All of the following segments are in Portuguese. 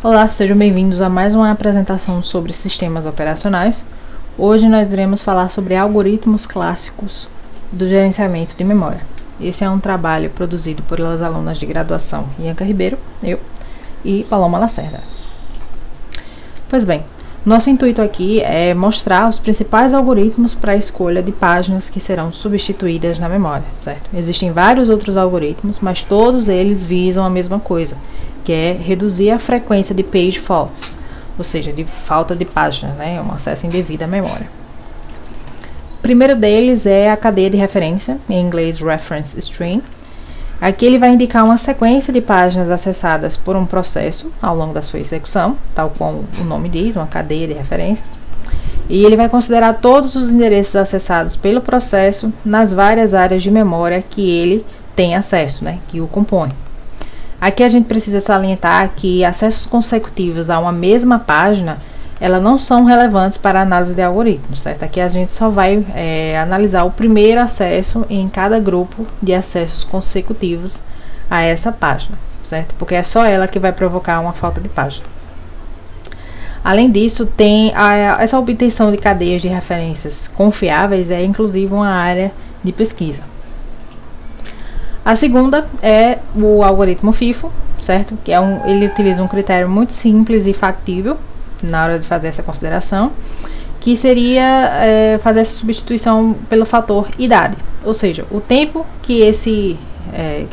Olá, sejam bem-vindos a mais uma apresentação sobre sistemas operacionais. Hoje nós iremos falar sobre algoritmos clássicos do gerenciamento de memória. Esse é um trabalho produzido pelas alunas de graduação Ianca Ribeiro, eu e Paloma Lacerda. Pois bem, nosso intuito aqui é mostrar os principais algoritmos para a escolha de páginas que serão substituídas na memória, certo? Existem vários outros algoritmos, mas todos eles visam a mesma coisa, que é reduzir a frequência de page faults, ou seja, de falta de páginas, um acesso indevido à memória. O primeiro deles é a cadeia de referência, em inglês reference string. Aqui ele vai indicar uma sequência de páginas acessadas por um processo ao longo da sua execução, tal como o nome diz, uma cadeia de referências. E ele vai considerar todos os endereços acessados pelo processo nas várias áreas de memória que ele tem acesso, que o compõem. Aqui a gente precisa salientar que acessos consecutivos a uma mesma página, elas não são relevantes para a análise de algoritmos, certo? Aqui a gente só vai analisar o primeiro acesso em cada grupo de acessos consecutivos a essa página, certo? Porque é só ela que vai provocar uma falta de página. Além disso, essa obtenção de cadeias de referências confiáveis é inclusive uma área de pesquisa. A segunda é o algoritmo FIFO, certo? Que ele utiliza um critério muito simples e factível na hora de fazer essa consideração, que seria fazer essa substituição pelo fator idade, ou seja, o tempo que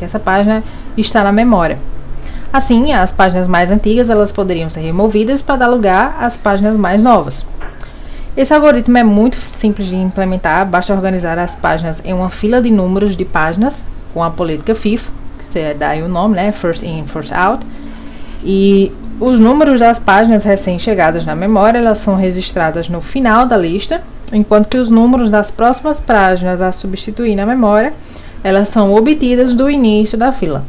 essa página está na memória. Assim, as páginas mais antigas elas poderiam ser removidas para dar lugar às páginas mais novas. Esse algoritmo é muito simples de implementar, basta organizar as páginas em uma fila de números de páginas com a política FIFO, que é daí o nome, First In, First Out. E os números das páginas recém-chegadas na memória, elas são registradas no final da lista, enquanto que os números das próximas páginas a substituir na memória, elas são obtidas do início da fila.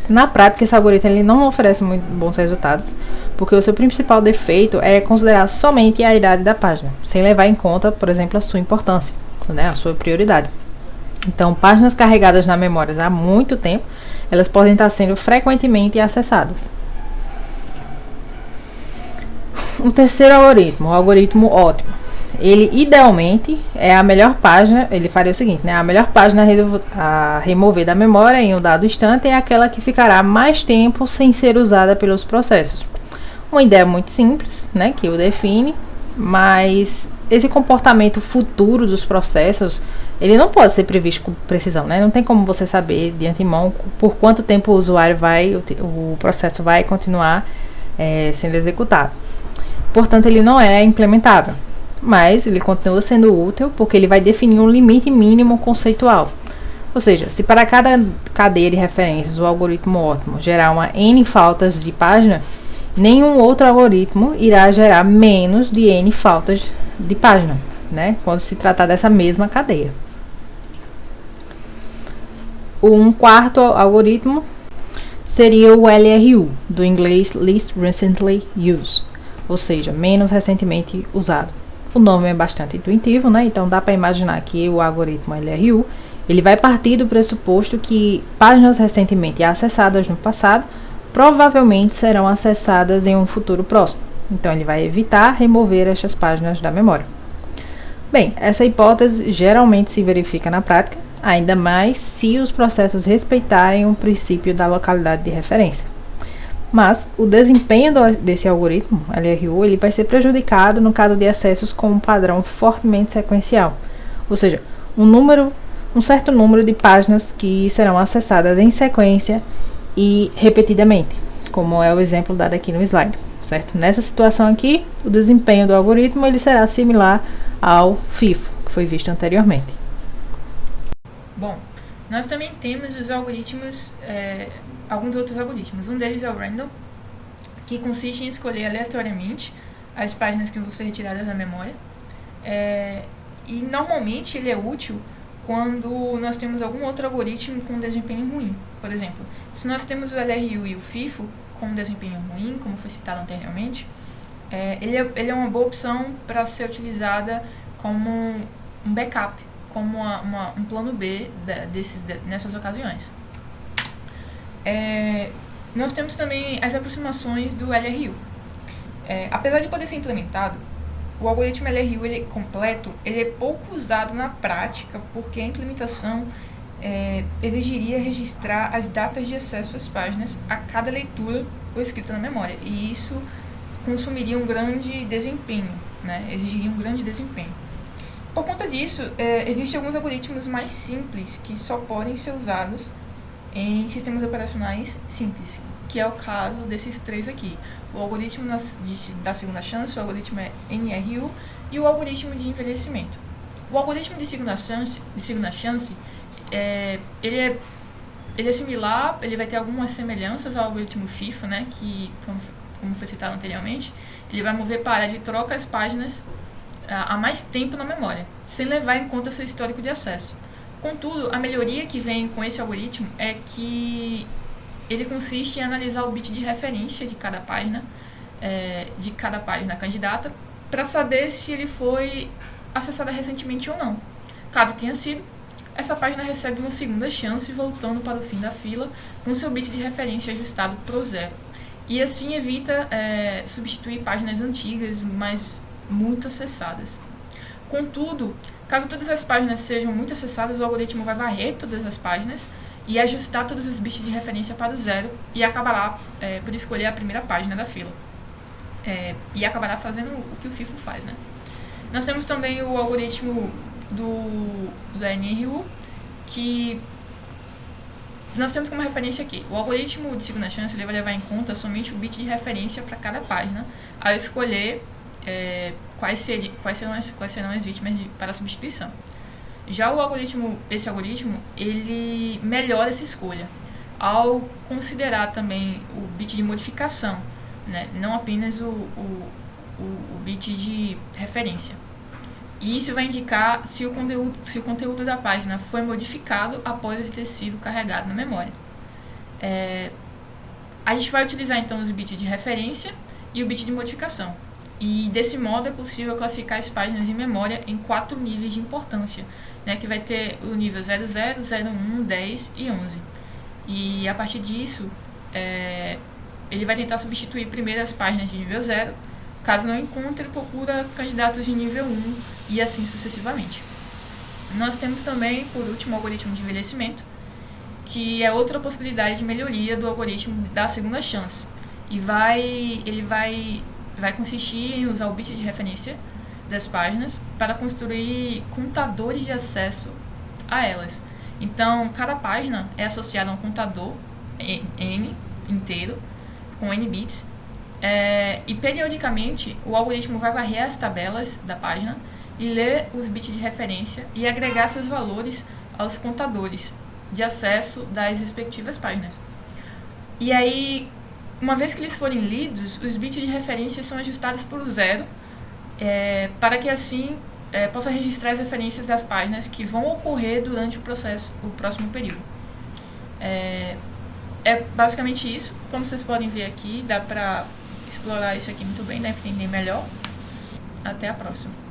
Na prática, esse algoritmo ele não oferece muito bons resultados, porque o seu principal defeito é considerar somente a idade da página, sem levar em conta, por exemplo, a sua importância, a sua prioridade. Então, páginas carregadas na memória há muito tempo, elas podem estar sendo frequentemente acessadas. O terceiro algoritmo, o algoritmo ótimo. Ele, idealmente, é a melhor página, ele faria o seguinte, a melhor página a remover da memória em um dado instante é aquela que ficará mais tempo sem ser usada pelos processos. Uma ideia muito simples, que o define, mas esse comportamento futuro dos processos, ele não pode ser previsto com precisão, Não tem como você saber de antemão por quanto tempo o processo vai continuar sendo executado. Portanto, ele não é implementável, mas ele continua sendo útil porque ele vai definir um limite mínimo conceitual. Ou seja, se para cada cadeia de referências o algoritmo ótimo gerar uma N faltas de página, nenhum outro algoritmo irá gerar menos de N faltas de página, quando se tratar dessa mesma cadeia. Um quarto algoritmo seria o LRU, do inglês Least Recently Used, ou seja, menos recentemente usado. O nome é bastante intuitivo, então dá para imaginar que o algoritmo LRU ele vai partir do pressuposto que páginas recentemente acessadas no passado provavelmente serão acessadas em um futuro próximo. Então ele vai evitar remover estas páginas da memória. Bem, essa hipótese geralmente se verifica na prática, ainda mais se os processos respeitarem o princípio da localidade de referência. Mas o desempenho desse algoritmo, LRU, ele vai ser prejudicado no caso de acessos com um padrão fortemente sequencial, ou seja, um certo número de páginas que serão acessadas em sequência e repetidamente, como é o exemplo dado aqui no slide, certo? Nessa situação aqui, o desempenho do algoritmo ele será similar ao FIFO, que foi visto anteriormente. Bom, nós também temos os algoritmos, alguns outros algoritmos. Um deles é o random, que consiste em escolher aleatoriamente as páginas que vão ser retiradas da memória. E normalmente ele é útil quando nós temos algum outro algoritmo com desempenho ruim. Por exemplo, se nós temos o LRU e o FIFO com desempenho ruim, como foi citado anteriormente, ele é uma boa opção para ser utilizada como um backup, como um plano B nessas ocasiões. Nós temos também as aproximações do LRU. Apesar de poder ser implementado, o algoritmo LRU completo ele é pouco usado na prática, porque a implementação exigiria registrar as datas de acesso às páginas a cada leitura ou escrita na memória, e isso consumiria um grande desempenho, né? Exigiria um grande desempenho. Por conta disso, existem alguns algoritmos mais simples que só podem ser usados em sistemas operacionais simples, que é o caso desses três aqui: o algoritmo da segunda chance, o algoritmo NRU e o algoritmo de envelhecimento. O algoritmo de segunda chance ele é similar, ele vai ter algumas semelhanças ao algoritmo FIFO, né, que, como foi citado anteriormente, ele vai mover para área de troca as páginas há mais tempo na memória, sem levar em conta seu histórico de acesso. Contudo, a melhoria que vem com esse algoritmo é que ele consiste em analisar o bit de referência de cada página candidata, para saber se ele foi acessado recentemente ou não. Caso tenha sido, essa página recebe uma segunda chance voltando para o fim da fila com seu bit de referência ajustado para o 0. E assim evita substituir páginas antigas, mas muito acessadas. Contudo, caso todas as páginas sejam muito acessadas, o algoritmo vai varrer todas as páginas e ajustar todos os bits de referência para o 0 e acabará por escolher a primeira página da fila. E acabará fazendo o que o FIFO faz, né? Nós temos também o algoritmo do NRU, que nós temos como referência aqui. O algoritmo de segunda chance ele vai levar em conta somente o bit de referência para cada página, ao escolher quais serão as vítimas para a substituição. Já esse algoritmo, ele melhora essa escolha, ao considerar também o bit de modificação, né? Não apenas o bit de referência. E isso vai indicar se o conteúdo da página foi modificado após ele ter sido carregado na memória. A gente vai utilizar então os bits de referência e o bit de modificação. E desse modo é possível classificar as páginas em memória em 4 níveis de importância, né, que vai ter o nível 00, 01, 10 e 11. E a partir disso, ele vai tentar substituir primeiro as páginas de nível 0. Caso não encontre, ele procura candidatos de nível 1 e assim sucessivamente. Nós temos também, por último, o algoritmo de envelhecimento, que é outra possibilidade de melhoria do algoritmo da segunda chance. E ele vai consistir em usar o bit de referência das páginas para construir contadores de acesso a elas. Então, cada página é associada a um contador N inteiro, com N bits, e periodicamente o algoritmo vai varrer as tabelas da página e ler os bits de referência e agregar seus valores aos contadores de acesso das respectivas páginas. E aí, uma vez que eles forem lidos, os bits de referência são ajustados por 0, para que assim possa registrar as referências das páginas que vão ocorrer durante o próximo período. É basicamente isso. Como vocês podem ver aqui, dá para explorar isso aqui muito bem, dá para entender melhor. Até a próxima.